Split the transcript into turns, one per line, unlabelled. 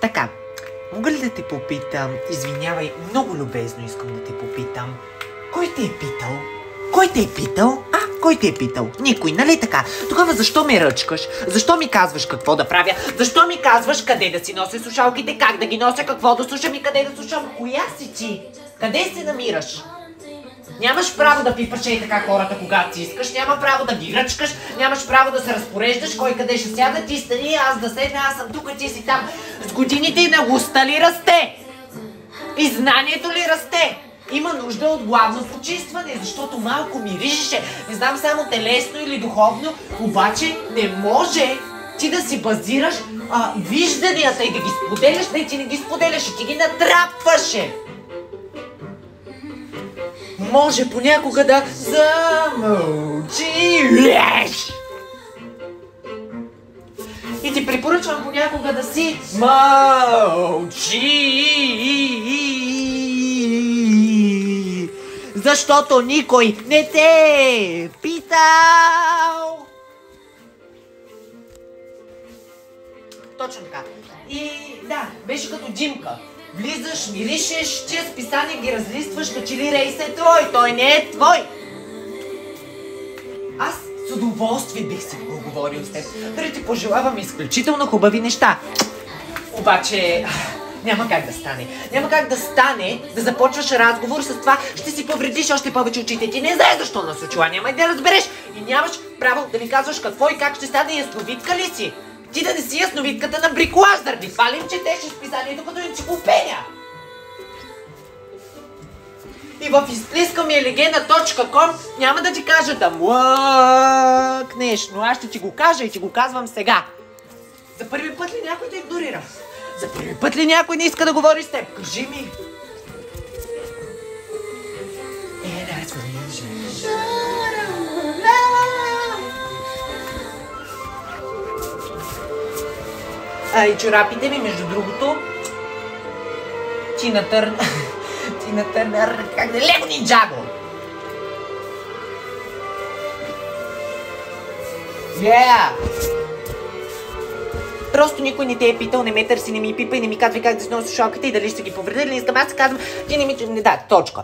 Така, мога ли да те попитам? Извинявай, много любезно искам да те попитам. Кой те е питал? Кой те е питал? Кой те е питал? Никой, нали така? Тогава защо ме ръчкаш? Защо ми казваш какво да правя? Защо ми казваш къде да си нося слушалките, как да ги нося, какво да слушам и къде да слушам? Коя си ти? Къде се намираш? Нямаш право да пипаш и така хората, когато си искаш, няма право да ги ръчкаш, нямаш право да се разпореждаш, кой къде ще сяда, ти стани, аз да седна, аз съм тук, ти си там. С годините и наглостта ли расте? И знанието ли расте? Има нужда от главно почистване, защото малко миришеше, не знам само телесно или духовно, обаче не може ти да си базираш вижданията и да ги споделяш, не ти не ги споделяш и ти ги натрапваше. Може понякога да замълчиш. И ти препоръчвам понякога да си мълчи. Защото никой не те е питал. Точно така. И да, беше като Джимка. Влизаш, миришеш, че списание ги разлистваш, като че ли рейс е твой, той не е твой. Аз с удоволствие бих си поговорил с теб, да ти пожелавам изключително хубави неща. Обаче няма как да стане. Няма как да стане да започваш разговор с това, ще си повредиш още повече очите. Ти не знаеш защо нас очила, няма и да разбереш. И нямаш право да ми казваш какво и как ще стане, ясновидка ли си? Ти да не си ясновидката на бриколаж, заради това ли им четеш изписанието като енциклопедия? И в изплискамиелегена.com няма да ти кажа да млъкнеш, но аз ще ти го кажа и ти го казвам сега. За първи път ли някой те игнорира? За първи път ли някой не иска да говори с теб? Кажи ми! И чорапите ми, между другото, Тина Търнър, как да е, Лего Нинджаго! Просто никой не те е питал, не ме търси, не ми пипа и не ми казва как да си носи слушалките и дали ще ги повреда или не искам. Аз се казвам, ти не ми... Да, точка.